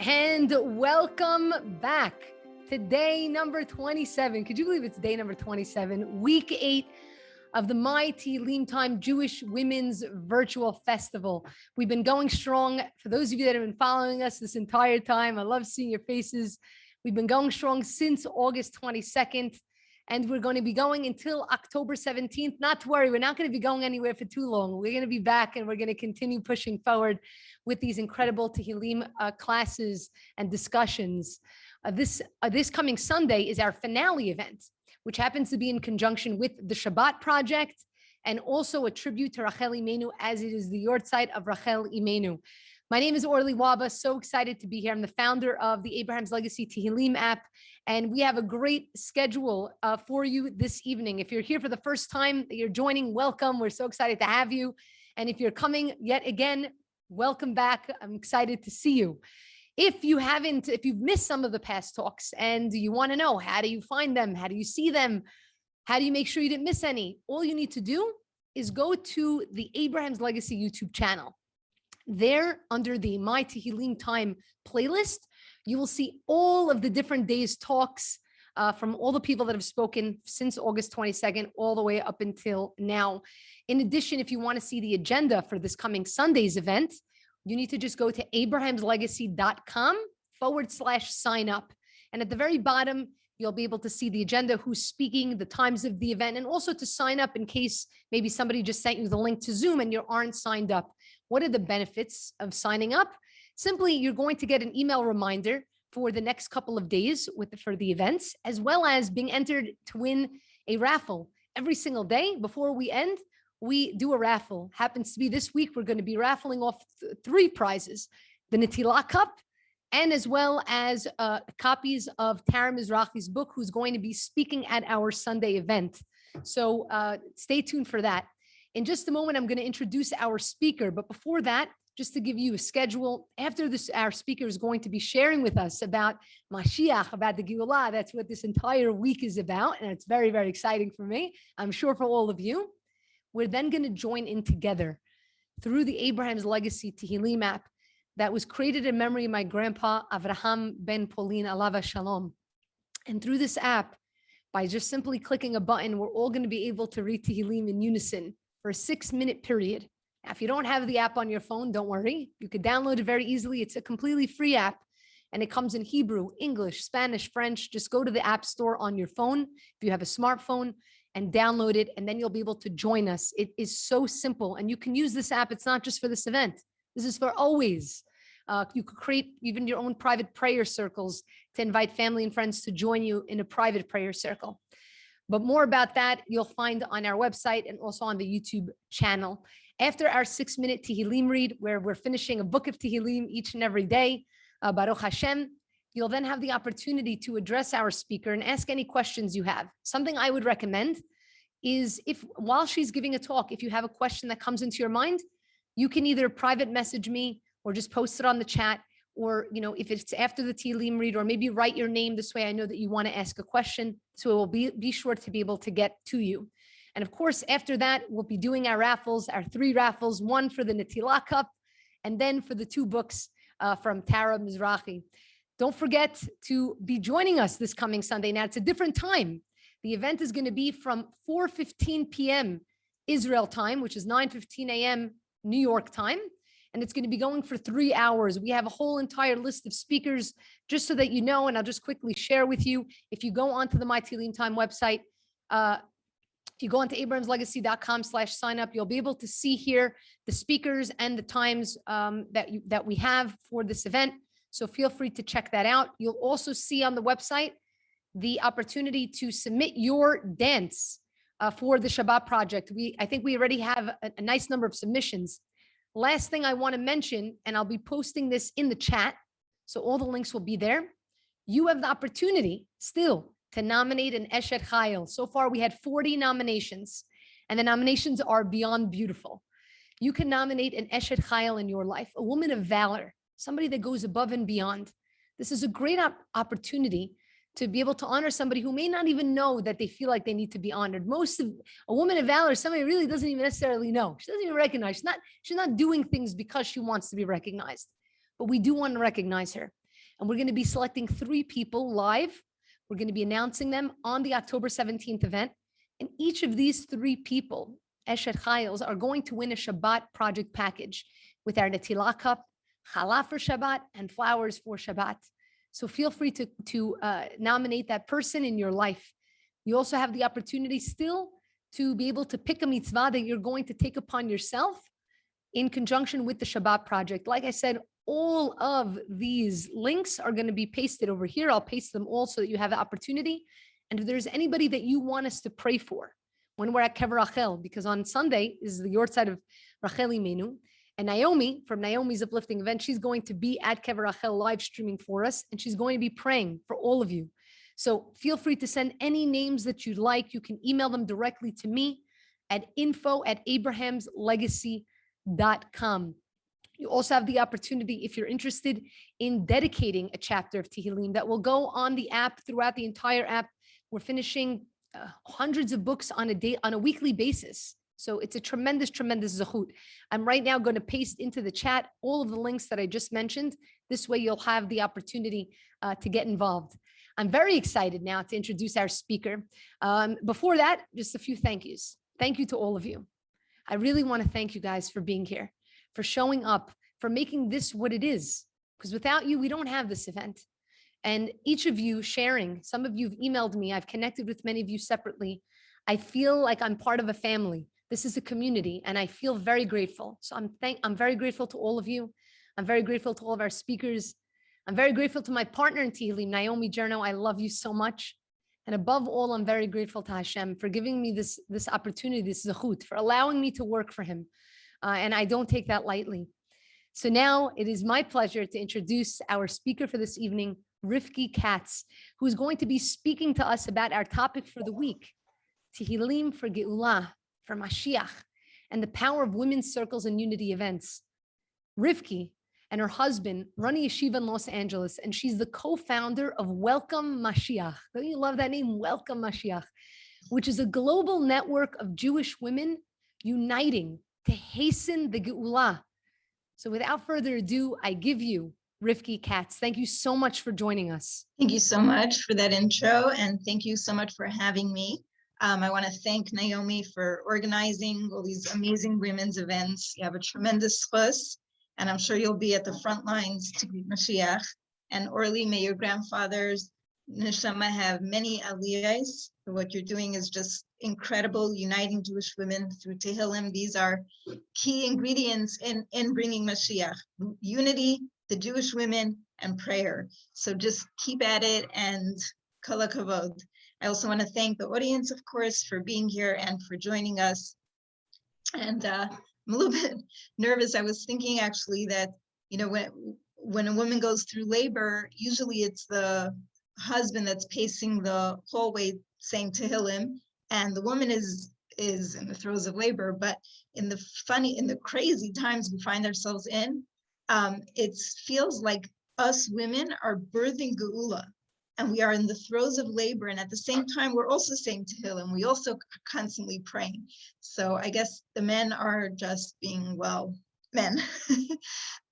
And welcome back to day number 27. Could you believe it's day number 27, week 8 of the My Tehillim Time Jewish Women's Virtual Festival. We've been going strong. For those of you that have been following us this entire time, I love seeing your faces. We've been going strong since August 22nd, and we're going to be going until October 17th. Not to worry, we're not going to be going anywhere for too long. We're going to be back, and we're going to continue pushing forward with these incredible Tehillim classes and discussions. This coming Sunday is our finale event, which happens to be in conjunction with the Shabbat Project and also a tribute to Rachel Imenu, as it is the Yortzeit of Rachel Imenu. My name is Orly Waba. So excited to be here. I'm the founder of the Abraham's Legacy Tehillim app, and we have a great schedule for you this evening. If you're here for the first time, you're joining, welcome. We're so excited to have you. And if you're coming yet again, welcome back. I'm excited to see you. If you've missed some of the past talks and you want to know, how do you find them? How do you see them? How do you make sure you didn't miss any? All you need to do is go to the Abraham's Legacy YouTube channel. There, under the My Tehillim Time playlist, you will see all of the different days' talks from all the people that have spoken since August 22nd, all the way up until now. In addition, if you want to see the agenda for this coming Sunday's event, you need to just go to abrahamslegacy.com/sign up. And at the very bottom, you'll be able to see the agenda, who's speaking, the times of the event, and also to sign up in case maybe somebody just sent you the link to Zoom and you aren't signed up. What are the benefits of signing up? Simply, you're going to get an email reminder for the next couple of days for the events, as well as being entered to win a raffle. Every single day before we end, we do a raffle. Happens to be this week, we're going to be raffling off 3 prizes: the Netillah Cup, and as well as copies of Tara Mizrachi's book, who's going to be speaking at our Sunday event. So stay tuned for that. In just a moment, I'm going to introduce our speaker. But before that, just to give you a schedule, after this, our speaker is going to be sharing with us about Mashiach, about the Geulah. That's what this entire week is about. And it's very, very exciting for me. I'm sure for all of you. We're then going to join in together through the Abraham's Legacy Tehillim app that was created in memory of my grandpa, Avraham ben Polin, Alav Shalom. And through this app, by just simply clicking a button, we're all going to be able to read Tehillim in unison for a 6-minute period. Now, if you don't have the app on your phone, don't worry. You could download it very easily. It's a completely free app, and it comes in Hebrew, English, Spanish, French. Just go to the App Store on your phone, if you have a smartphone, and download it, and then you'll be able to join us. It is so simple, and you can use this app. It's not just for this event. This is for always. You could create even your own private prayer circles to invite family and friends to join you in a private prayer circle. But more about that, you'll find on our website and also on the YouTube channel. After our 6-minute Tehillim read, where we're finishing a book of Tehillim each and every day, Baruch HaShem, you'll then have the opportunity to address our speaker and ask any questions you have. Something I would recommend is, while she's giving a talk, if you have a question that comes into your mind, you can either private message me or just post it on the chat, or if it's after the Tehillim read, or maybe write your name. This way I know that you want to ask a question, so it will be sure to be able to get to you. And of course, after that, we'll be doing our raffles, our 3 raffles, one for the Netillah Cup, and then for the 2 books from Tara Mizrachi. Don't forget to be joining us this coming Sunday. Now, it's a different time. The event is going to be from 4:15 p.m. Israel time, which is 9:15 a.m. New York time. And it's going to be going for 3 hours. We have a whole entire list of speakers, just so that you know, and I'll just quickly share with you. If you go onto the My Tehillim Time website, if you go onto abrahamslegacy.com/sign up, you'll be able to see here the speakers and the times that we have for this event. So feel free to check that out. You'll also see on the website the opportunity to submit your dance for the Shabbat Project. I think we already have a nice number of submissions. Last thing I want to mention, and I'll be posting this in the chat, so all the links will be there. You have the opportunity still to nominate an Eshet Chayil. So far, we had 40 nominations, and the nominations are beyond beautiful. You can nominate an Eshet Chayil in your life, a woman of valor, somebody that goes above and beyond. This is a great opportunity to be able to honor somebody who may not even know that they feel like they need to be honored. A woman of valor, somebody who really doesn't even necessarily know. She doesn't even recognize. She's not doing things because she wants to be recognized. But we do want to recognize her. And we're going to be selecting 3 people live. We're going to be announcing them on the October 17th event. And each of these 3 people, Eshet Chayils, are going to win a Shabbat project package with our Netillah cup, challah for Shabbat, and flowers for Shabbat. So feel free to nominate that person in your life. You also have the opportunity still to be able to pick a mitzvah that you're going to take upon yourself in conjunction with the Shabbat project. Like I said, all of these links are going to be pasted over here. I'll paste them all so that you have the opportunity. And if there's anybody that you want us to pray for when we're at Kever Rachel, because on Sunday is the yortzeit of Rachel Imenu, and Naomi from Naomi's Uplifting Event, she's going to be at Kever Rachel live streaming for us, and she's going to be praying for all of you. So feel free to send any names that you'd like. You can email them directly to me at info@abrahamslegacy.com. You also have the opportunity, if you're interested in dedicating a chapter of Tehillim, that will go on the app throughout the entire app. We're finishing hundreds of books on a weekly basis. So it's a tremendous, tremendous zechut. I'm right now going to paste into the chat all of the links that I just mentioned. This way you'll have the opportunity to get involved. I'm very excited now to introduce our speaker. Before that, just a few thank yous. Thank you to all of you. I really want to thank you guys for being here, for showing up, for making this what it is. Because without you, we don't have this event. And each of you sharing, some of you have emailed me, I've connected with many of you separately. I feel like I'm part of a family. This is a community, and I feel very grateful. So I'm very grateful to all of you. I'm very grateful to all of our speakers. I'm very grateful to my partner in Tehillim, Naomi Jerno. I love you so much. And above all, I'm very grateful to HASHEM for giving me this opportunity, this zechut, for allowing me to work for him. And I don't take that lightly. So now it is my pleasure to introduce our speaker for this evening, Rivky Katz, who is going to be speaking to us about our topic for the week, Tehillim for Geulah, for Mashiach, and the power of women's circles and unity events. Rivky and her husband run a yeshiva in Los Angeles, and she's the co-founder of Welcome Mashiach. Don't you love that name, Welcome Mashiach, which is a global network of Jewish women uniting to hasten the Geulah. So without further ado, I give you Rivky Katz. Thank you so much for joining us. Thank you so much for that intro, and thank you so much for having me. I want to thank Naomi for organizing all these amazing women's events. You have a tremendous fuss, and I'm sure you'll be at the front lines to greet Mashiach. And Orly, may your grandfather's neshama have many aliyahs. What you're doing is just incredible, uniting Jewish women through Tehillim. These are key ingredients in bringing Mashiach: unity, the Jewish women, and prayer. So just keep at it, and kol hakavod. I also want to thank the audience, of course, for being here and for joining us. And I'm a little bit nervous. I was thinking actually that, you know, when a woman goes through labor, usually it's the husband that's pacing the hallway saying Tehillim, and the woman is in the throes of labor. But in the crazy times we find ourselves in, it feels like us women are birthing Geulah, and we are in the throes of labor, and at the same time we're also saying Tehillim. We also constantly praying. So I guess the men are just being, well, men,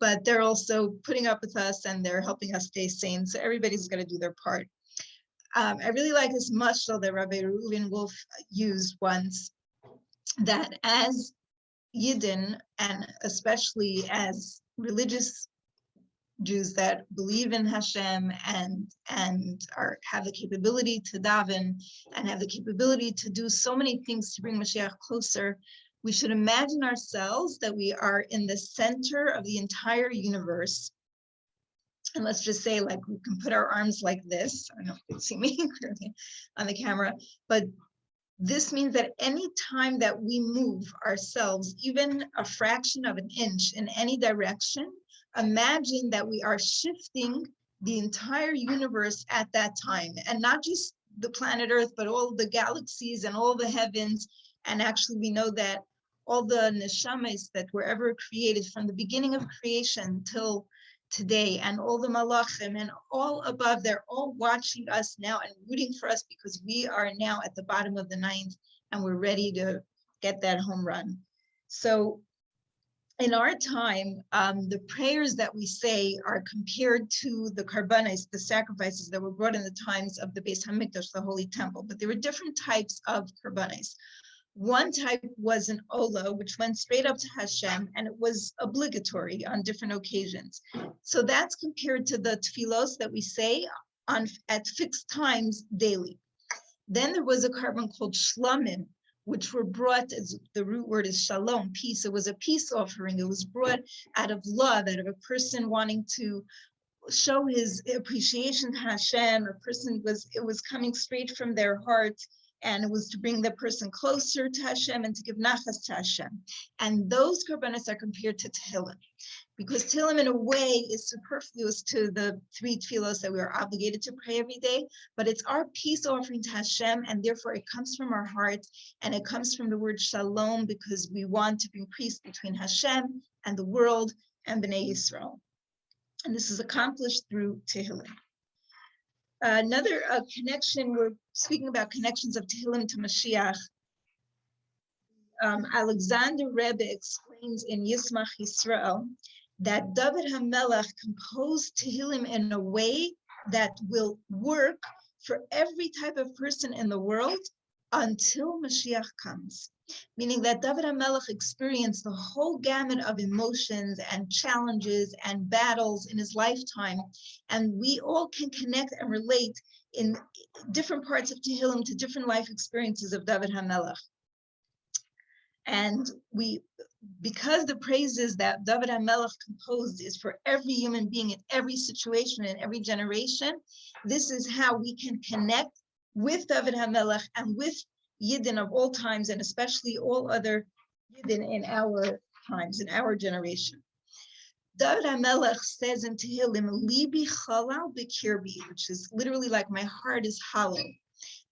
but they're also putting up with us, and they're helping us stay sane. So everybody's going to do their part. I really like this mashal that Rabbi Reuven Wolf used once, that as Yidden, and especially as religious Jews that believe in HaShem and have the capability to daven and have the capability to do so many things to bring Mashiach closer, we should imagine ourselves that we are in the center of the entire universe. And let's just say, like, we can put our arms like this. I don't know if you can see me clearly on the camera, but this means that any time that we move ourselves, even a fraction of an inch in any direction, imagine that we are shifting the entire universe at that time, and not just the planet Earth, but all the galaxies and all the heavens. And actually, we know that all the neshamas that were ever created from the beginning of creation till today, and all the malachim and all above, they're all watching us now and rooting for us, because we are now at the bottom of the ninth and we're ready to get that home run. So in our time, the prayers that we say are compared to the karbanos, the sacrifices that were brought in the times of the Beis Hamikdash, the Holy Temple. But there were different types of karbanos. One type was an ola, which went straight up to Hashem, and it was obligatory on different occasions. So that's compared to the tefillos that we say at fixed times daily. Then there was a carbon called shlamim, which were brought, as the root word is shalom, peace. It was a peace offering. It was brought out of love, out of a person wanting to show his appreciation to Hashem. It was coming straight from their heart, and it was to bring the person closer to Hashem and to give nachas to Hashem. And those karbanos are compared to Tehillim, because Tehillim in a way is superfluous to the 3 tefillos that we are obligated to pray every day, but it's our peace offering to Hashem, and therefore it comes from our heart, and it comes from the word shalom, because we want to bring peace between Hashem and the world and Bnei Yisrael. And this is accomplished through Tehillim. Another connection, we're speaking about connections of Tehillim to Mashiach. Alexander Rebbe explains in Yismach Yisrael that David HaMelech composed Tehillim in a way that will work for every type of person in the world until Mashiach comes. Meaning that David HaMelech experienced the whole gamut of emotions and challenges and battles in his lifetime. And we all can connect and relate in different parts of Tehillim to different life experiences of David HaMelech. And because the praises that David HaMelech composed is for every human being in every situation, in every generation, this is how we can connect with David HaMelech and with Yidden of all times, and especially all other Yidden in our times, in our generation. David HaMelech says in Tehillim, Libi chalal b'kirbi, which is literally like my heart is hollow.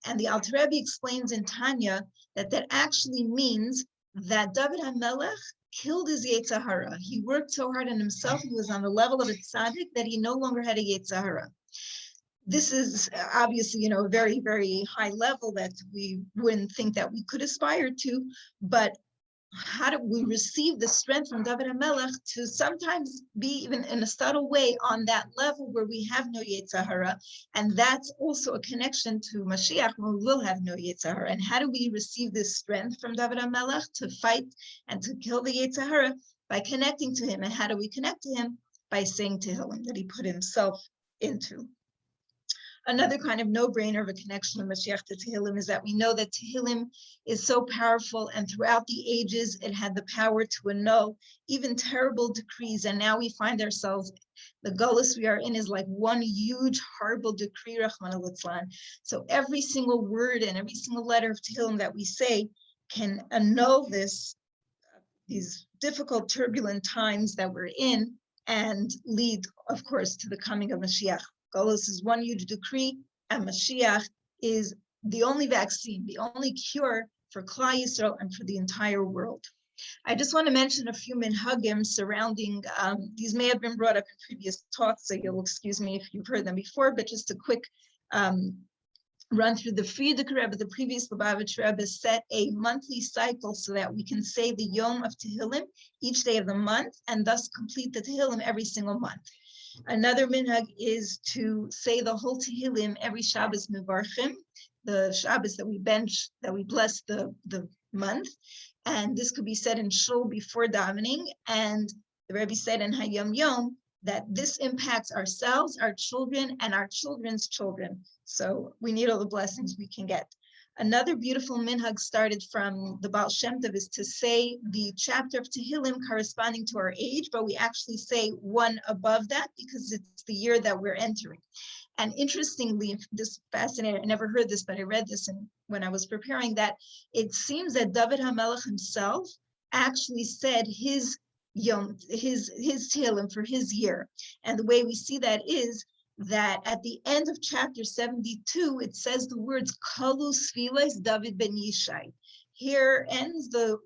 And the Alter Rebbe explains in Tanya that actually means that David HaMelech killed his Yetzer Hara. He worked so hard on himself, he was on the level of a tzaddik that he no longer had a Yetzer Hara. This is obviously, a very, very high level that we wouldn't think that we could aspire to, but how do we receive the strength from David HaMelech to sometimes be even in a subtle way on that level where we have no Yetzer Hara, and that's also a connection to Mashiach when we will have no Yetzer Hara. And how do we receive this strength from David HaMelech to fight and to kill the Yetzer Hara? By connecting to him. And how do we connect to him? By saying Tehillim that he put himself into. Another kind of no-brainer of a connection of Mashiach to Tehillim is that we know that Tehillim is so powerful, and throughout the ages, it had the power to annul even terrible decrees. And now we find ourselves, the Geulah we are in is like one huge, horrible decree, Rachmana litzlan. So every single word and every single letter of Tehillim that we say can annul these difficult, turbulent times that we're in, and lead, of course, to the coming of Mashiach. Geulah is one huge decree, and Mashiach is the only vaccine, the only cure for Klal Yisrael and for the entire world. I just want to mention a few minhagim surrounding, these may have been brought up in previous talks, so you'll excuse me if you've heard them before, but just a quick run through. The Frierdiker Rebbe, the previous Lubavitch Rebbe, set a monthly cycle so that we can say the Yom of Tehillim each day of the month, and thus complete the Tehillim every single month. Another minhag is to say the whole Tehillim every Shabbos Mevarchim, the Shabbos that we bless the month. And this could be said in Shul before davening. And the Rebbe said in Hayom Yom that this impacts ourselves, our children, and our children's children. So we need all the blessings we can get. Another beautiful minhag started from the Baal Shem Tov is to say the chapter of Tehillim corresponding to our age, but we actually say one above that because it's the year that we're entering. And interestingly, this is fascinating, I never heard this, but I read this when I was preparing that, it seems that David HaMelech himself actually said his Tehillim for his year. And the way we see that is that at the end of chapter 72, it says the words Kalu Sfiles David ben Yishai. Here ends the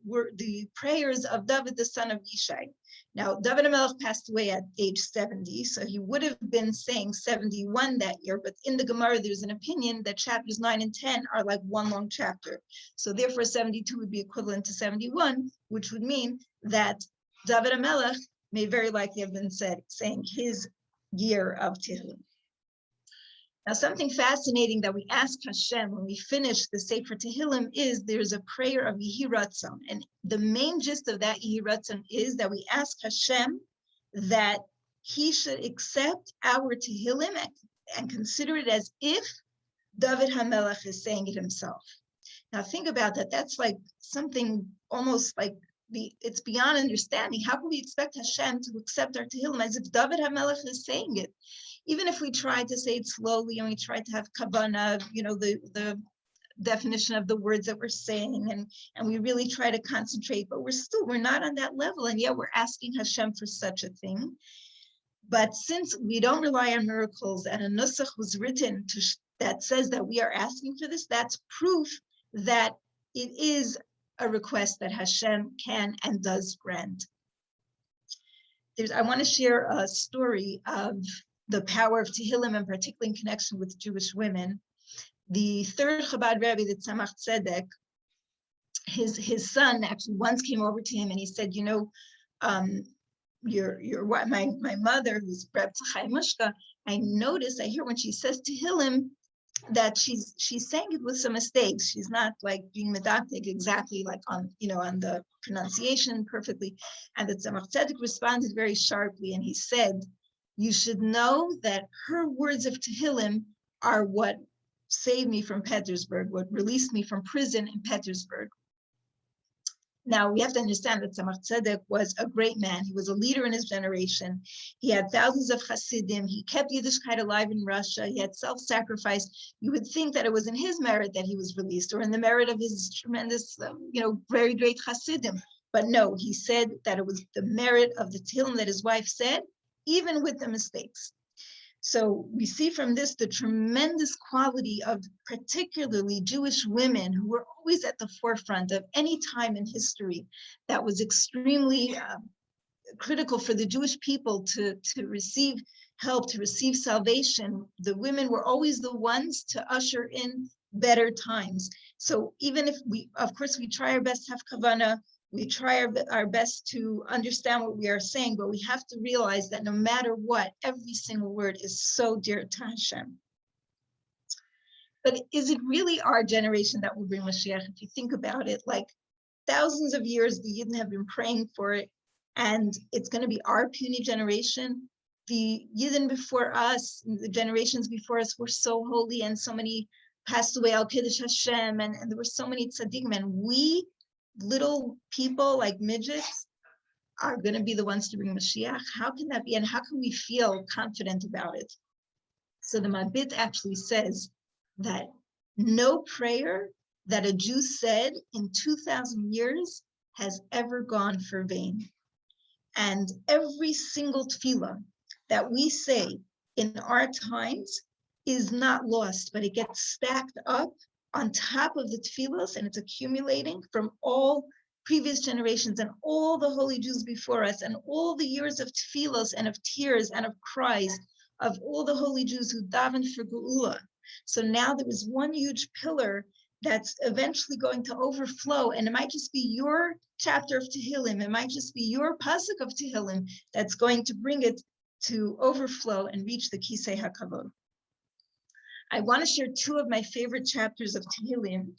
prayers of David, the son of Yishai. Now, David HaMelech passed away at age 70, so he would have been saying 71 that year, but in the Gemara, there's an opinion that chapters 9 and 10 are like one long chapter. So therefore, 72 would be equivalent to 71, which would mean that David HaMelech may very likely have been saying his year of Tehillim. Now, something fascinating that we ask Hashem when we finish the Sefer Tehillim is there's a prayer of Yehi Ratzon. And the main gist of that Yehi Ratzon is that we ask Hashem that he should accept our Tehillim and consider it as if David HaMelech is saying it himself. Now, think about that. That's like something almost like it's beyond understanding. How can we expect Hashem to accept our Tehillim as if David HaMelech is saying it? Even if we try to say it slowly and we try to have kavanah, the definition of the words that we're saying, and we really try to concentrate, but we're not on that level, and yet we're asking Hashem for such a thing. But since we don't rely on miracles, and a nusach was written that says that we are asking for this, that's proof that it is a request that Hashem can and does grant. I want to share a story of the power of Tehillim, and particularly in connection with Jewish women. The third Chabad Rebbe, the Tzemach Tzedek, his son actually once came over to him and he said, my mother, who's Reb Tzachai Mushka, I hear when she says Tehillim that she's saying it with some mistakes. She's not like being medactic exactly like on the pronunciation perfectly. And the Tzemach Tzedek responded very sharply and he said, you should know that her words of Tehillim are what saved me from Petersburg, what released me from prison in Petersburg. Now, we have to understand that Tzemach Tzedek was a great man. He was a leader in his generation. He had thousands of Hasidim. He kept Yiddishkeit alive in Russia. He had self-sacrifice. You would think that it was in his merit that he was released or in the merit of his tremendous, very great Hasidim. But no, he said that it was the merit of the Tehillim that his wife said, even with the mistakes. So we see from this the tremendous quality of particularly Jewish women who were always at the forefront of any time in history that was extremely critical for the Jewish people to receive help, to receive salvation. The women were always the ones to usher in better times. So even if we try our best to have kavanah, we try our best to understand what we are saying, but we have to realize that no matter what, every single word is so dear to Hashem. But is it really our generation that will bring Mashiach? If you think about it, like thousands of years, the Yidden have been praying for it, and it's going to be our puny generation. The Yidden before us, the generations before us, were so holy, and so many passed away, Al Kiddush Hashem, and there were so many tzaddikim, and we little people like midgets are going to be the ones to bring Mashiach. How can that be? And how can we feel confident about it? So the Mabit actually says that no prayer that a Jew said in 2,000 years has ever gone for vain. And every single tefillah that we say in our times is not lost, but it gets stacked up on top of the tefillos, and it's accumulating from all previous generations and all the holy Jews before us and all the years of tefillos and of tears and of cries of all the holy Jews who davened for Geulah. So now there is one huge pillar that's eventually going to overflow, and it might just be your chapter of Tehillim, it might just be your pasuk of Tehillim that's going to bring it to overflow and reach the Kisei HaKavod. I want to share two of my favorite chapters of Tehillim.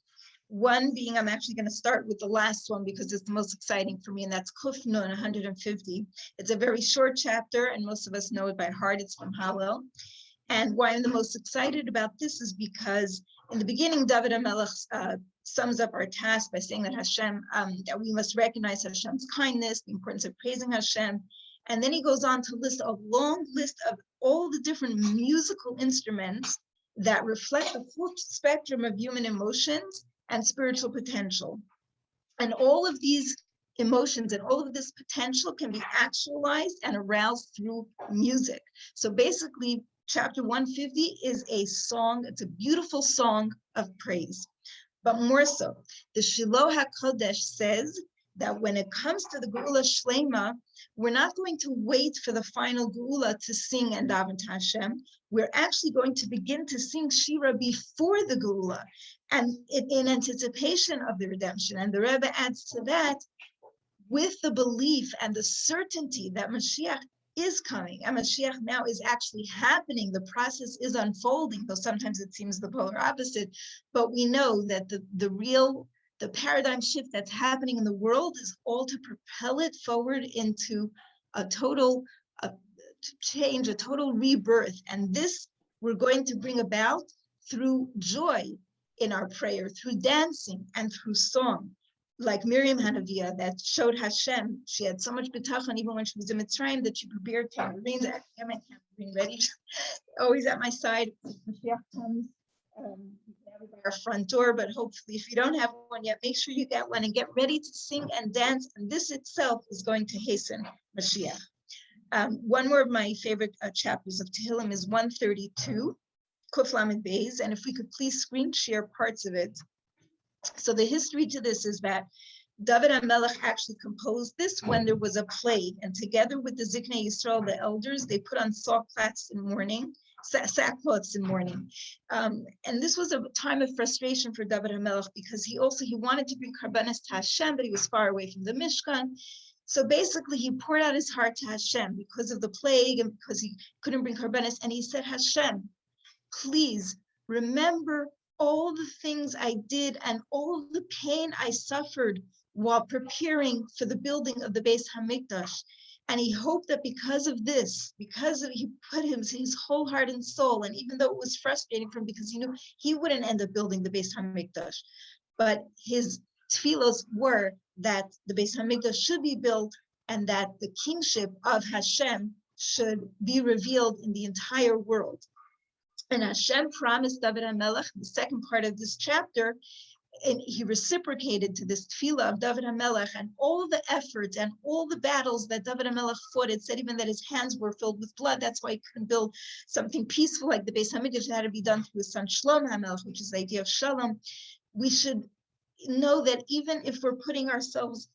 One being, I'm actually going to start with the last one because it's the most exciting for me, and that's Kuf Nun 150. It's a very short chapter, and most of us know it by heart. It's from Hallel. And why I'm the most excited about this is because in the beginning, David HaMelech sums up our task by saying that Hashem, that we must recognize Hashem's kindness, the importance of praising Hashem. And then he goes on to list a long list of all the different musical instruments that reflect the full spectrum of human emotions and spiritual potential. And all of these emotions and all of this potential can be actualized and aroused through music. So basically, chapter 150 is a song, it's a beautiful song of praise. But more so, the Shiloh HaKodesh says that when it comes to the Geulah Shlema, we're not going to wait for the final Geulah to sing and daven to Hashem. We're actually going to begin to sing Shira before the Geulah, and in anticipation of the redemption. And the Rebbe adds to that, with the belief and the certainty that Mashiach is coming, and Mashiach now is actually happening. The process is unfolding, though sometimes it seems the polar opposite. But we know that the paradigm shift that's happening in the world is all to propel it forward into a total change, a total rebirth. And this we're going to bring about through joy in our prayer, through dancing and through song. Like Miriam Hanaviah that showed Hashem, she had so much bitachon even when she was in Mitzrayim that she prepared tambourines. I have my tambourine ready, always at my side. Mashiach comes, you can have it by our front door, but hopefully if you don't have one yet, make sure you get one and get ready to sing and dance. And this itself is going to hasten Mashiach. One more of my favorite chapters of Tehillim is 132, Kuf Lamed Beis, and if we could please screen share parts of it. So the history to this is that David HaMelech actually composed this when there was a plague, and together with the Ziknei Yisrael, the elders, they put on sackcloths in mourning. And this was a time of frustration for David HaMelech because he wanted to bring karbanos to Hashem, but he was far away from the Mishkan. So basically, he poured out his heart to Hashem because of the plague and because he couldn't bring karbanos, and he said, Hashem, please remember all the things I did and all the pain I suffered while preparing for the building of the Beis HaMikdash. And he hoped that because of this, he put his whole heart and soul, and even though it was frustrating for him because he knew he wouldn't end up building the Beis HaMikdash, but his tefillos were that the Beis HaMikdash should be built and that the kingship of Hashem should be revealed in the entire world. And Hashem promised David HaMelech, the second part of this chapter, and he reciprocated to this tefillah of David HaMelech and all the efforts and all the battles that David HaMelech fought. It said even that his hands were filled with blood. That's why he couldn't build something peaceful like the Beis HaMikdash. It had to be done through his son Shlomo HaMelech, which is the idea of shalom. We should know that even if we're putting ourselves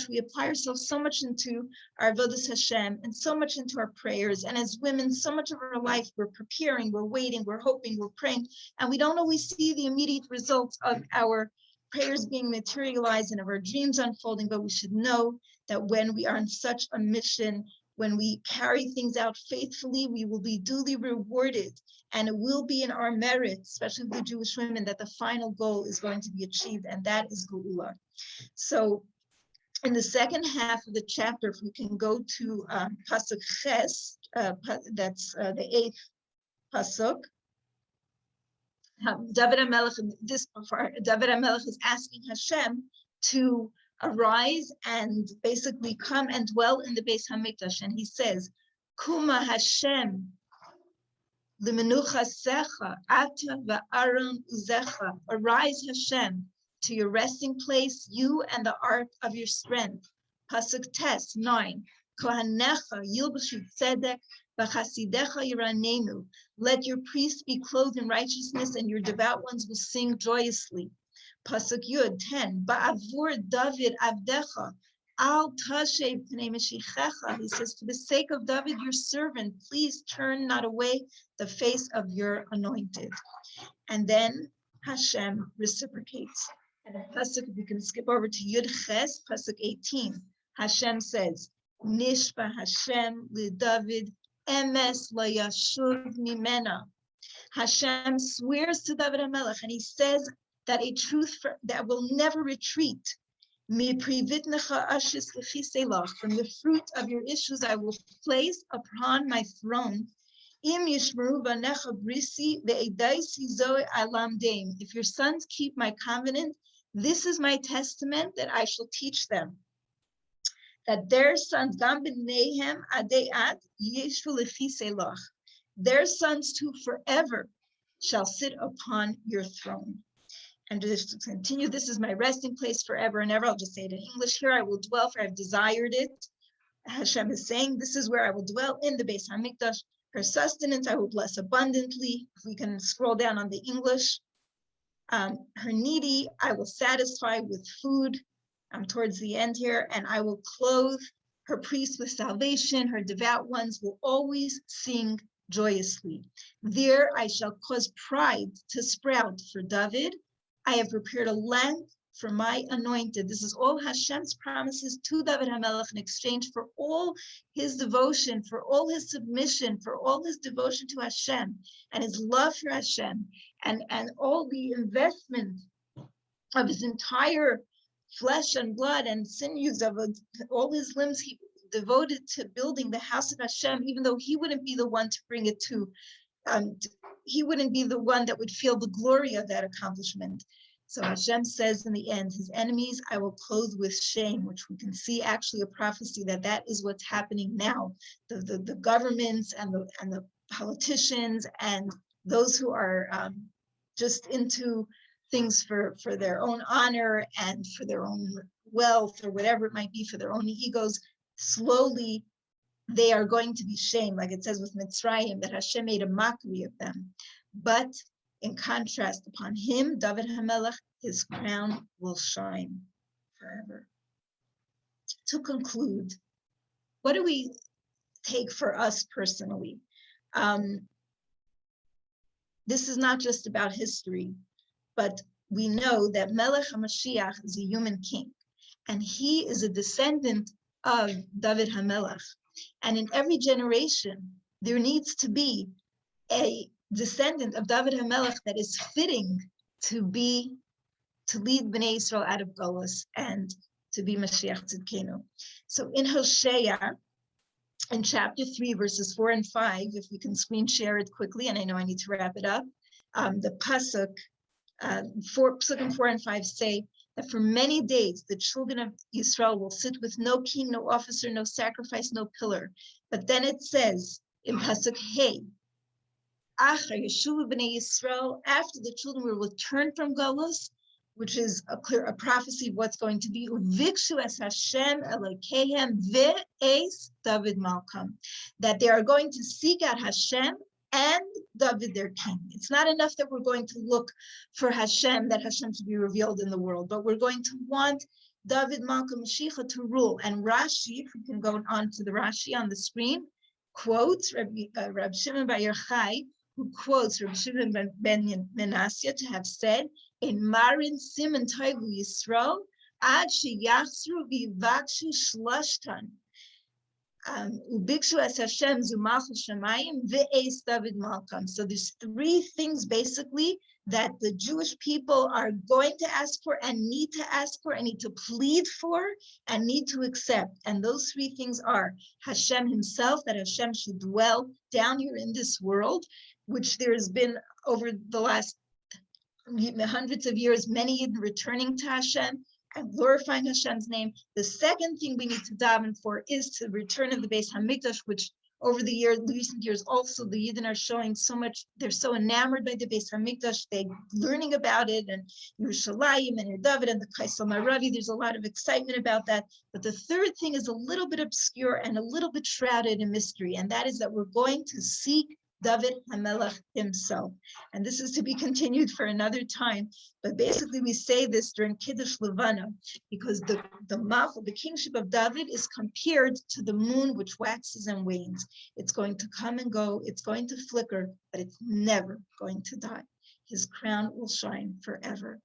we apply ourselves so much into our avodas Hashem and so much into our prayers. And as women, so much of our life, we're preparing, we're waiting, we're hoping, we're praying, and we don't always see the immediate results of our prayers being materialized and of our dreams unfolding. But we should know that when we are on such a mission, when we carry things out faithfully, we will be duly rewarded, and it will be in our merit, especially the Jewish women, that the final goal is going to be achieved, and that is Geulah. So in the second half of the chapter, if we can go to Pasuk Ches, that's the 8th Pasuk. David HaMelech is asking Hashem to arise and basically come and dwell in the Beis HaMikdash. And he says, Kuma Hashem, L'menuchasecha, Ata va'aron uzecha. Arise, Hashem, to your resting place, you and the ark of your strength. Pasuk Tes 9. Kohanecha yilbashu tzedek v'chasidecha yiranenu. Let your priests be clothed in righteousness, and your devout ones will sing joyously. Pasuk Yud 10. Ba'avur David avdecha al tashev pnei meshichecha. He says, to the sake of David, your servant, please turn not away the face of your anointed. And then Hashem reciprocates. And in Pasuk, if we can skip over to Yud Ches, Pasuk 18, Hashem says, Nishba Hashem li David emes la yashuv mimena. Hashem swears to David HaMelech, and he says that a truth that will never retreat. Mi privitnecha ashis lechiselach. From the fruit of your issues I will place upon my throne. Im yishmeru banecha brisi ve'edaisi zoe alam deim. If your sons keep my covenant, this is my testament that I shall teach them, that their sons, gam b'neihem adeat yeshu lechiselach, their sons too forever shall sit upon your throne. And just to continue, this is my resting place forever and ever. I'll just say it in English here. I will dwell, for I've desired it. Hashem is saying, this is where I will dwell, in the Beis HaMikdash. Her sustenance I will bless abundantly. If we can scroll down on the English. Her needy I will satisfy with food. Towards the end here. And I will clothe her priests with salvation. Her devout ones will always sing joyously. There I shall cause pride to sprout for David. I have prepared a lamp for my anointed. This is all Hashem's promises to David HaMelech in exchange for all his devotion, for all his submission, for all his devotion to Hashem and his love for Hashem, and all the investment of his entire flesh and blood and sinews of all his limbs he devoted to building the house of Hashem, even though he wouldn't be the one to bring it to, he wouldn't be the one that would feel the glory of that accomplishment. So Hashem says in the end, his enemies I will clothe with shame, which we can see actually a prophecy that is what's happening now. The governments and the politicians and those who are just into things for their own honor and for their own wealth or whatever it might be, for their own egos, slowly they are going to be shamed, like it says with Mitzrayim, that Hashem made a mockery of them. But in contrast, upon him, David HaMelech, his crown will shine forever. To conclude, what do we take for us personally? This is not just about history, but we know that Melech HaMashiach is a human king, and he is a descendant of David HaMelech. And in every generation, there needs to be a descendant of David HaMelech that is fitting to lead Bnei Israel out of Geulah and to be Mashiach Tzidkenu. So in Hosea, in chapter 3, verses 4 and 5, if we can screen share it quickly, and I know I need to wrap it up, the pasuk, Psukim 4 and 5 say that for many days the children of Israel will sit with no king, no officer, no sacrifice, no pillar. But then it says in pasuk Hey, after the children will return from Geulah, which is a prophecy of what's going to be, that they are going to seek out Hashem and David their king. It's not enough that we're going to look for Hashem, that Hashem should be revealed in the world, but we're going to want David Malka Mashiach to rule. And Rashi, if we can go on to the Rashi on the screen, quotes Rab Shimon Bar Yochai, who quotes Rab Shimon ben Menasya to have said, in Marin Simon Toivu Yisrael, Ad Sheyachzru V'Yivakshu Shloshtan. Ubikshu es Hashem Zumalchus Shemayim Ve'es David Malkam. So there's three things basically that the Jewish people are going to ask for and need to ask for and need to plead for and need to accept. And those three things are Hashem himself, that Hashem should dwell down here in this world, which there has been over the last hundreds of years, many returning to Hashem and glorifying Hashem's name. The second thing we need to daven for is the return of the Beis Hamikdash, which over the recent years also the Yidden are showing so much. They're so enamored by the Beis Hamikdash. They're learning about it, and Yerushalayim and David and the Kaisel Maravi. There's a lot of excitement about that. But the third thing is a little bit obscure and a little bit shrouded in mystery, and that is that we're going to seek David HaMelech himself. And this is to be continued for another time. But basically we say this during Kiddush Levana, because the kingship of David is compared to the moon, which waxes and wanes. It's going to come and go, it's going to flicker, but it's never going to die. His crown will shine forever.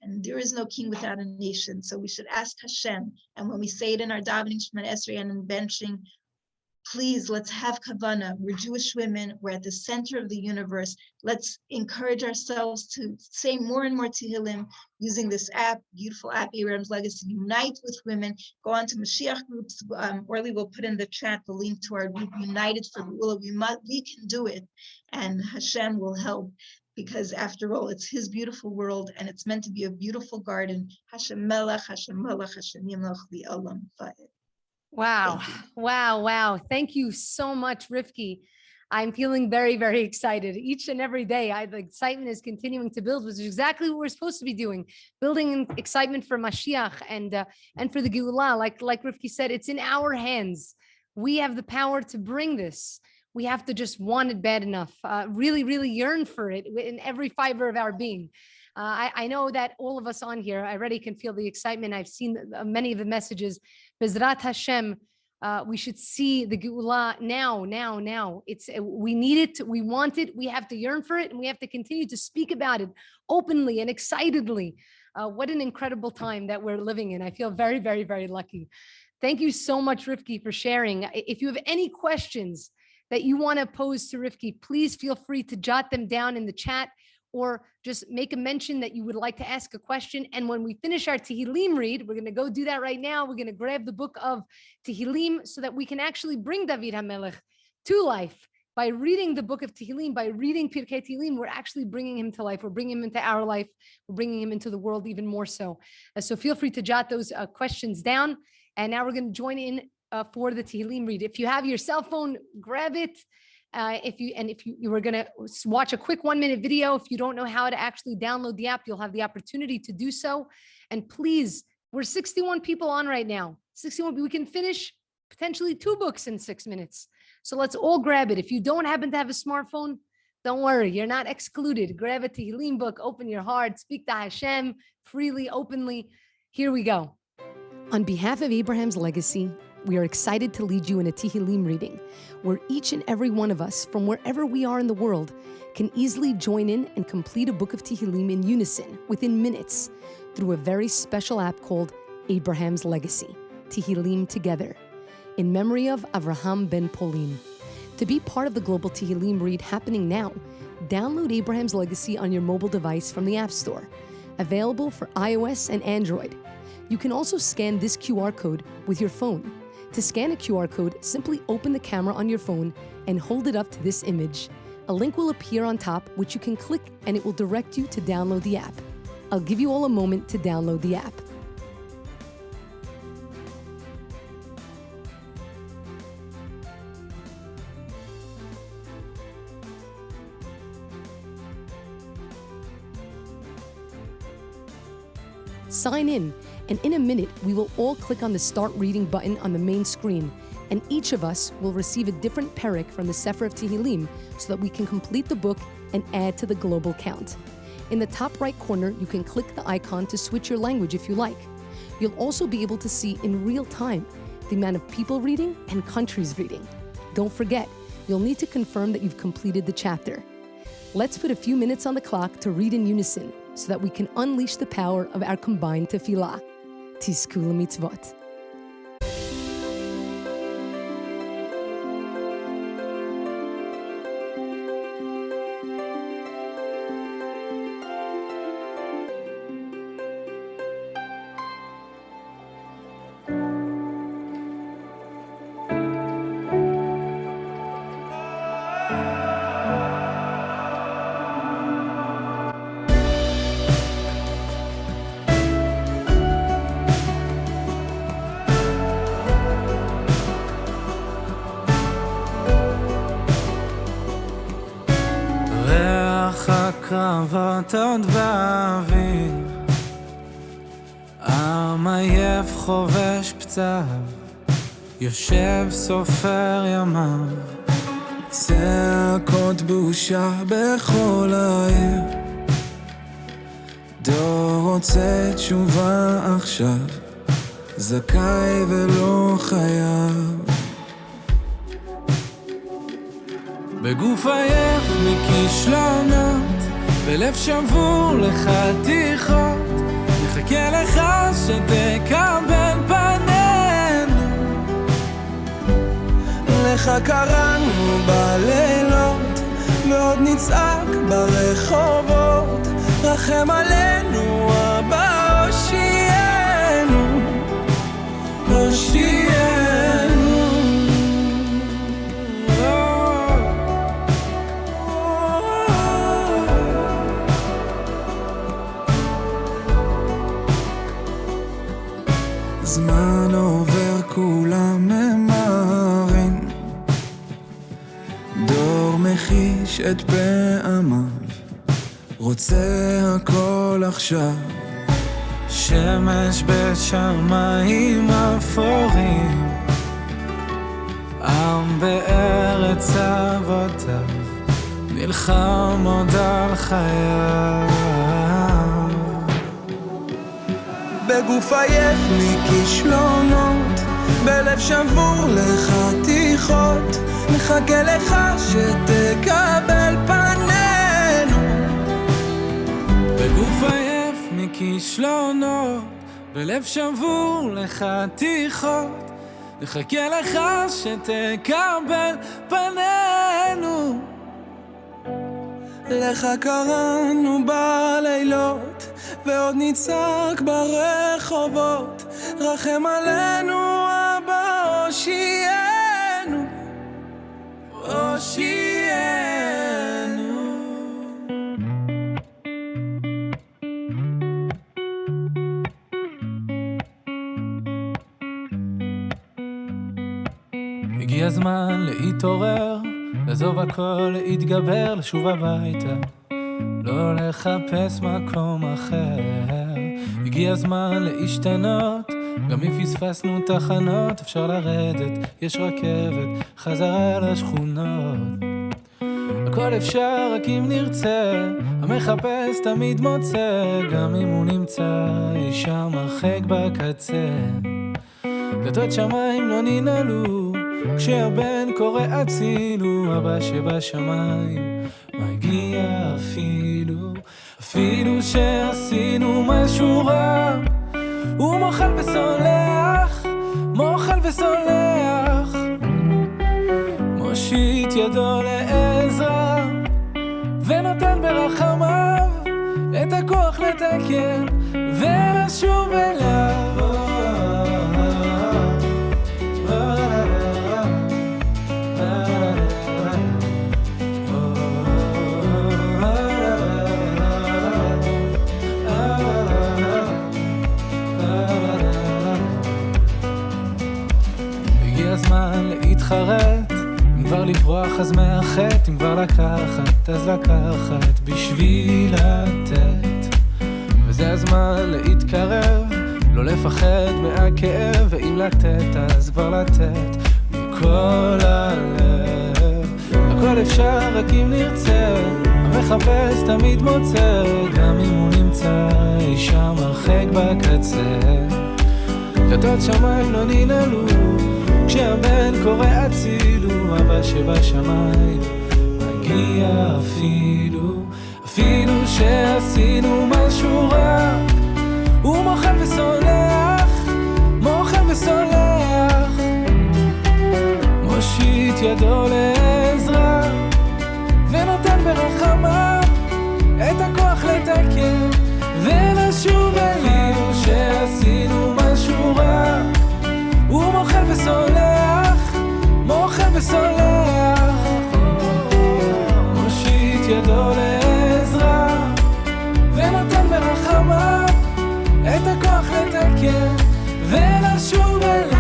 And there is no king without a nation. So we should ask Hashem. And when we say it in our davening, Shema Esrei, and in benching, please, let's have kavanah. We're Jewish women. We're at the center of the universe. Let's encourage ourselves to say more and more Tehillim using this app, beautiful app, Abraham's Legacy. Unite with women. Go on to Mashiach groups. Orly will put in the chat the link to our group, United for Geulah. We can do it, and Hashem will help. Because after all, it's his beautiful world, and it's meant to be a beautiful garden. Hashem Melech, Hashem Melech, Hashem Yimlech V'Olam Va'ed. Wow. Wow. Wow. Thank you so much, Rivky. I'm feeling very, very excited each and every day. The excitement is continuing to build, which is exactly what we're supposed to be doing, building excitement for Mashiach and for the Geulah. Like Rivky said, it's in our hands. We have the power to bring this. We have to just want it bad enough, really, really yearn for it in every fiber of our being. I know that all of us on here, I already can feel the excitement. I've seen many of the messages. Bezrat Hashem, we should see the Geulah now. We need it, we want it, we have to yearn for it, and we have to continue to speak about it openly and excitedly. What an incredible time that we're living in. I feel very, very, very lucky. Thank you so much, Rivky, for sharing. If you have any questions that you want to pose to Rivky, please feel free to jot them down in the chat or just make a mention that you would like to ask a question. And when we finish our Tehillim read, we're going to go do that right now. We're going to grab the book of Tehillim so that we can actually bring David HaMelech to life. By reading the book of Tehillim, by reading Pirkei Tehillim, we're actually bringing him to life. We're bringing him into our life. We're bringing him into the world even more so. So feel free to jot those questions down. And now we're going to join in for the Tehillim read. If you have your cell phone, grab it. If you were going to watch a quick 1-minute video, if you don't know how to actually download the app, you'll have the opportunity to do so. And please, we're 61 people on right now. 61, we can finish potentially 2 books in 6 minutes. So let's all grab it. If you don't happen to have a smartphone, don't worry, you're not excluded. Grab a Tehillim book, open your heart, speak to HaShem freely, openly. Here we go. On behalf of Abraham's Legacy, we are excited to lead you in a Tehillim reading, where each and every one of us, from wherever we are in the world, can easily join in and complete a book of Tehillim in unison within minutes through a very special app called Abraham's Legacy, Tehillim Together, in memory of Avraham ben Polin. To be part of the global Tehillim read happening now, download Abraham's Legacy on your mobile device from the App Store, available for iOS and Android. You can also scan this QR code with your phone. To scan a QR code, simply open the camera on your phone and hold it up to this image. A link will appear on top, which you can click, and it will direct you to download the app. I'll give you all a moment to download the app. Sign in, and in a minute, we will all click on the Start Reading button on the main screen, and each of us will receive a different perek from the Sefer of Tehillim so that we can complete the book and add to the global count. In the top right corner, you can click the icon to switch your language if you like. You'll also be able to see in real time the amount of people reading and countries reading. Don't forget, you'll need to confirm that you've completed the chapter. Let's put a few minutes on the clock to read in unison so that we can unleash the power of our combined tefillah. Tizku l'mitzvot. הקרבות עוד באוויר, עם עייף חובש פצעיו, יושב סופר ימיו, צעקות בושה בכל העיר, דור רוצה תשובה עכשיו, זכאי ולא חייב. בגוף עייף מכישלונות, בלב שבור לחתיכות, נחכה לך שתקבל פנינו. לך קראנו בלילות, ועוד נצעק ברחובות, רחם עלינו אבא הושיענו, הושיענו. זמן עובר כולם ממהרים, דור מחיש את פעמיו, רוצה הכל עכשיו, שמש בשמיים אפורים, עם בארץ אבותיו, נלחם עוד על חייו. בגוף עייף מכישלונות, בלב שבור לחתיכות, נחכה לך שתקבל פנינו. בגוף עייף מכישלונות, מכישלונות, בלב שבור לחתיכות, נחכה לך שתקבל פנינו. לך קראנו בלילות, ועוד נצעק ברחובות, רחם עלינו אבא, הושיענו, הושיענו. הגיע הזמן להתעורר, לעזוב הכל, להתגבר, לשוב הביתה, לא לחפש מקום אחר. הגיע הזמן להשתנות, גם אם פספסנו תחנות, אפשר לרדת, יש רכבת, חזרה לשכונות. הכל אפשר רק אם נרצה, המחפש תמיד מוצא, גם אם הוא נמצא שם הרחק בקצה. דלתות שמיים לא ננעלו, כשהבן קורא הצילו, אבא שבשמיים מגיע אפילו שעשינו משהו רע, הוא מוחל וסולח, מוחל וסולח, מושיט ידו לעזרה ונותן ברחמיו את הכוח לתקן ולשוב אליו. הזמן להתחרט, אם כבר לברוח אז מאחת, אם כבר לקחת אז לקחת בשביל לתת. וזה הזמן להתקרב, לא לפחד מהכאב, ואם לתת אז כבר לתת מכל הלב. הכל אפשר רק אם נרצה, המחפש תמיד מוצא, גם אם הוא נמצא שם הרחק בקצה. דלתות שמיים לא ננעלו, כשהבן קורא הצילו, אבא שבשמיים מגיע אפילו שעשינו משהו רע, הוא מוחל וסולח, מוחל וסולח, מושיט ידו לעזרה ונותן ברחמיו את הכוח לתקן ולשוב אליו. אפילו שעשינו משהו רע, הוא מוחל וסולח, מוחל וסולח, מושיט ידו לעזרה ונותן ברחמיו את הכוח לתקן ולשוב אליו.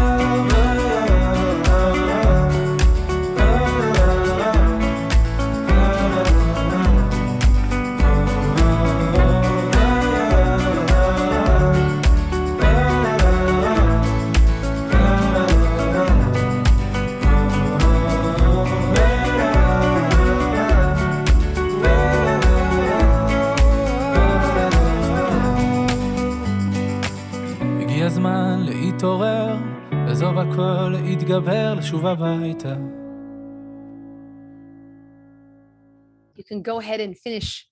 הזמן להתעורר, לעזוב הכל, להתגבר, לשוב הביתה. You can go ahead and finish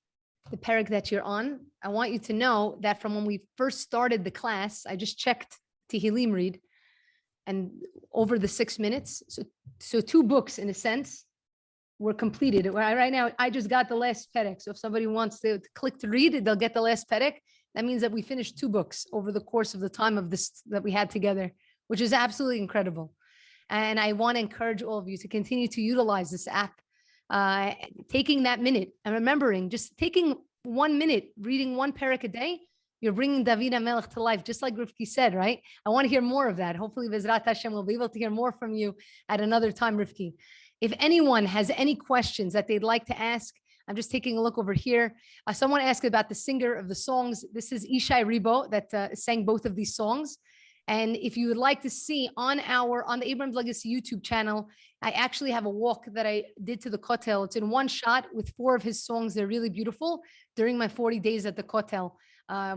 the parak that you're on. I want you to know that from when we first started the class, I just checked Tehillim read, and over the 6 minutes, so 2 books in a sense were completed. Right now, I just got the last parak. So if somebody wants to click to read it, they'll get the last parak. That means that we finished 2 books over the course of the time of this that we had together, which is absolutely incredible. And I want to encourage all of you to continue to utilize this app, taking that minute and remembering, just taking 1 minute, reading 1 parak a day, you're bringing David HaMelech to life, just like Rivky said, right? I want to hear more of that. Hopefully, Bezrat Hashem, we'll be able to hear more from you at another time, Rivky. If anyone has any questions that they'd like to ask, I'm just taking a look over here. Someone asked about the singer of the songs. This is Ishai Ribo that sang both of these songs. And if you would like to see on the Abraham's Legacy YouTube channel, I actually have a walk that I did to the Kotel. It's in 1 shot with 4 of his songs. They're really beautiful during my 40 days at the Kotel,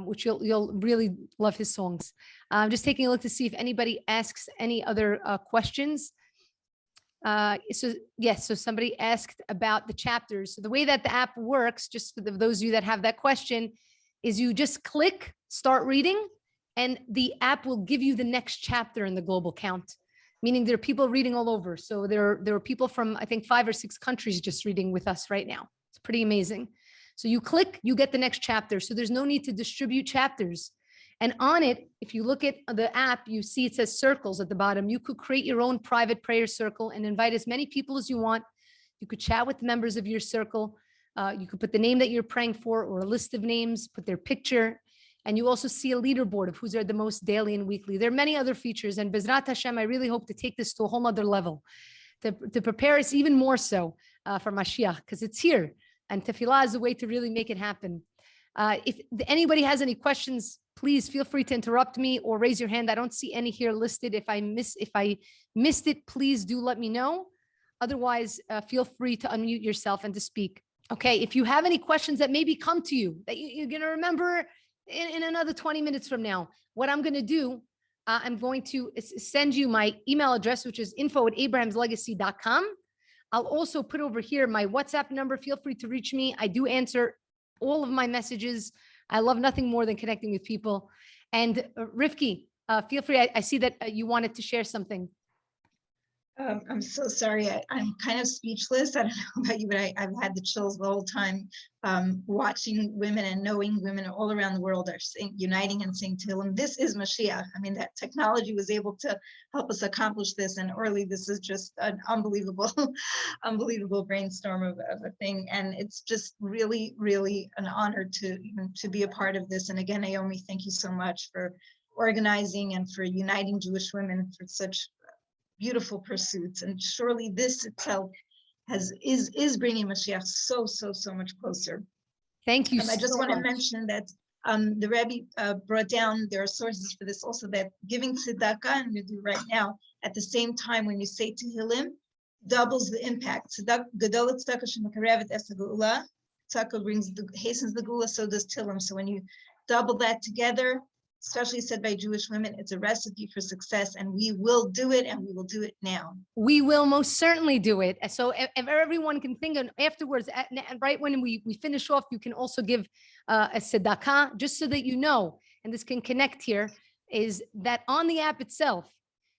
which you'll really love his songs. I'm just taking a look to see if anybody asks any other questions. So somebody asked about the chapters. So the way that the app works, just for those of you that have that question, is you just click start reading, and the app will give you the next chapter in the global count, meaning there are people reading all over. So there are people from, I think, 5 or 6 countries just reading with us right now. It's pretty amazing. So you click, you get the next chapter. So there's no need to distribute chapters. And on it, if you look at the app, you see it says circles at the bottom. You could create your own private prayer circle and invite as many people as you want. You could chat with members of your circle. You could put the name that you're praying for or a list of names, put their picture. And you also see a leaderboard of who's are the most daily and weekly. There are many other features. And Bezrat Hashem, I really hope to take this to a whole nother level, to prepare us even more so for Mashiach, because it's here. And tefillah is a way to really make it happen. If anybody has any questions, please feel free to interrupt me or raise your hand. I don't see any here listed. If I missed it, please do let me know. Otherwise, feel free to unmute yourself and to speak. Okay, if you have any questions that maybe come to you, that you're going to remember in another 20 minutes from now, what I'm going to do, I'm going to send you my email address, which is info@abrahamslegacy.com. I'll also put over here my WhatsApp number. Feel free to reach me. I do answer all of my messages. I love nothing more than connecting with people. And Rivky, feel free. I see that you wanted to share something. I'm so sorry. I'm kind of speechless. I don't know about you, but I've had the chills the whole time watching women and knowing women all around the world are uniting and saying Tehillim. This is Mashiach. I mean, that technology was able to help us accomplish this. And Orly, this is just an unbelievable, unbelievable brainstorm of a thing. And it's just really, really an honor to be a part of this. And again, Naomi, thank you so much for organizing and for uniting Jewish women for such beautiful pursuits. And surely this itself is bringing Mashiach so much closer. Thank you. I just want to mention that the Rebbe brought down, there are sources for this also, that giving tzedakah, and we do right now, at the same time when you say Tehillim, doubles the impact. Geulah tzedakah shemakarevet es Geulah. Tzedakah hastens the Geulah, so does Tehillim. So when you double that together, especially said by Jewish women, it's a recipe for success, and we will do it, and we will do it now. We will most certainly do it. So if everyone can think of afterwards, right when we finish off, you can also give a tzedakah, just so that you know, and this can connect here, is that on the app itself,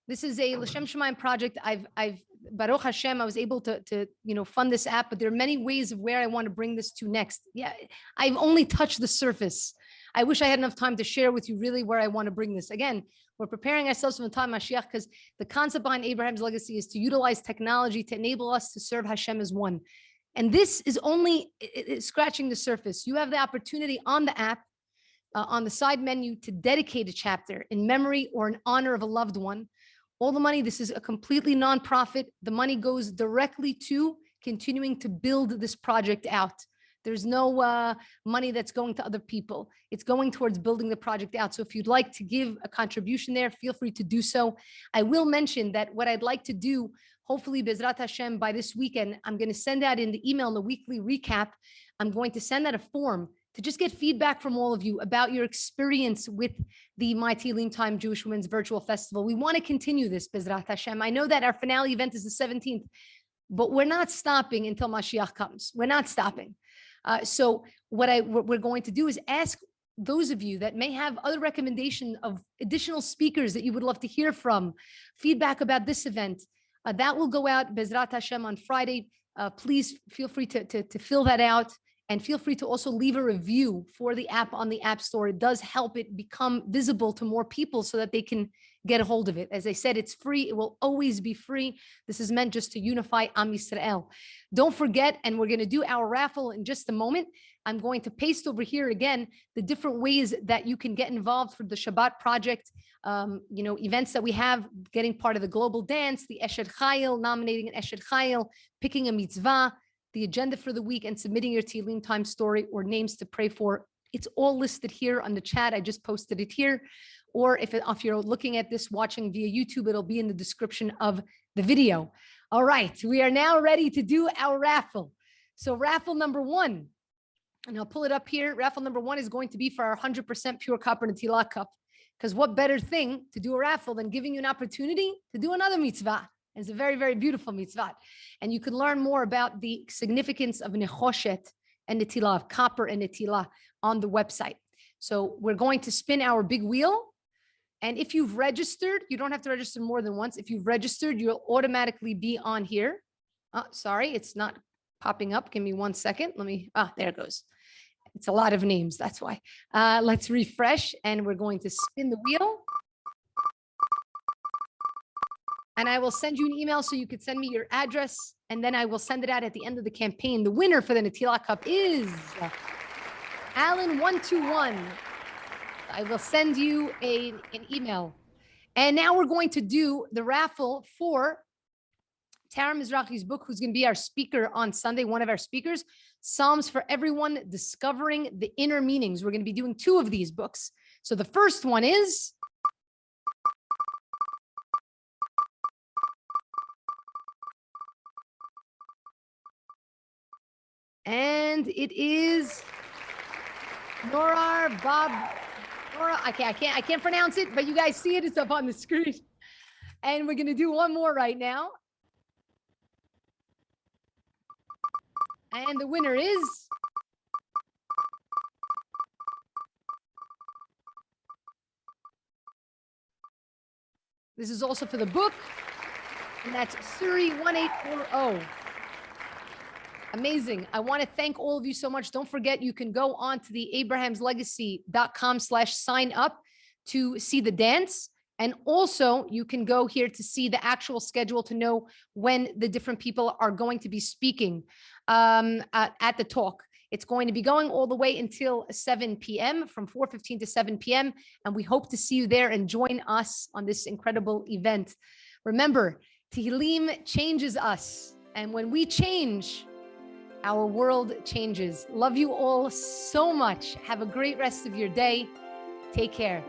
this is a L'Shem Shamayim project. I've Baruch Hashem, I was able to fund this app, but there are many ways of where I want to bring this to next. Yeah, I've only touched the surface. I wish I had enough time to share with you really where I want to bring this. Again, we're preparing ourselves for the time of Mashiach, because the concept behind Abraham's legacy is to utilize technology to enable us to serve Hashem as one. And this is only scratching the surface. You have the opportunity on the app, on the side menu, to dedicate a chapter in memory or in honor of a loved one. All the money, this is a completely nonprofit. The money goes directly to continuing to build this project out. There's no money that's going to other people. It's going towards building the project out. So if you'd like to give a contribution there, feel free to do so. I will mention that what I'd like to do, hopefully Bezrat Hashem, by this weekend, I'm going to send out in the email, in the weekly recap, I'm going to send out a form to just get feedback from all of you about your experience with the My Tehillim Time Jewish Women's Virtual Festival. We want to continue this, Bezrat Hashem. I know that our finale event is the 17th, but we're not stopping until Mashiach comes. We're not stopping. So what we're going to do is ask those of you that may have other recommendation of additional speakers that you would love to hear from, feedback about this event, that will go out Bezrat Hashem on Friday. Please feel free to fill that out, and feel free to also leave a review for the app on the App Store. It does help it become visible to more people so that they can get a hold of it. As I said, it's free. It will always be free. This is meant just to unify Am Yisrael. Don't forget, and we're going to do our raffle in just a moment. I'm going to paste over here again the different ways that you can get involved for the Shabbat project. Events that we have, getting part of the global dance, the Eshed Chayil, nominating an Eshed Chayil, picking a mitzvah, the agenda for the week, and submitting your Tehillim Time story or names to pray for. It's all listed here on the chat. I just posted it here. Or if you're looking at this, watching via YouTube, it'll be in the description of the video. All right, we are now ready to do our raffle. So raffle number 1, and I'll pull it up here. Raffle number 1 is going to be for our 100% pure Copper Netillah cup, because what better thing to do a raffle than giving you an opportunity to do another mitzvah? It's a very, very beautiful mitzvah. And you can learn more about the significance of nechoshet and netillah, of copper and netillah, on the website. So we're going to spin our big wheel. And if you've registered, you don't have to register more than once. If you've registered, you'll automatically be on here. Sorry, it's not popping up. Give me 1 second. There it goes. It's a lot of names. That's why. Let's refresh and we're going to spin the wheel. And I will send you an email so you could send me your address. And then I will send it out at the end of the campaign. The winner for the Netillah Cup is Alan121. I will send you an email. And now we're going to do the raffle for Tara Mizrahi's book, who's going to be our speaker on Sunday, one of our speakers, Psalms for Everyone, Discovering the Inner Meanings. We're going to be doing 2 of these books. So the first one is and it is Nora I can't pronounce it, but you guys see it. It's up on the screen. And we're going to do one more right now. And the winner is this is also for the book, and that's Suri 1840. Amazing. I want to thank all of you so much. Don't forget, you can go on to the abrahamslegacy.com/sign up to see the dance. And also you can go here to see the actual schedule to know when the different people are going to be speaking at the talk. It's going to be going all the way until 7 p.m. from 4:15 to 7 p.m. And we hope to see you there and join us on this incredible event. Remember, Tehillim changes us. And when we change, our world changes. Love you all so much. Have a great rest of your day. Take care.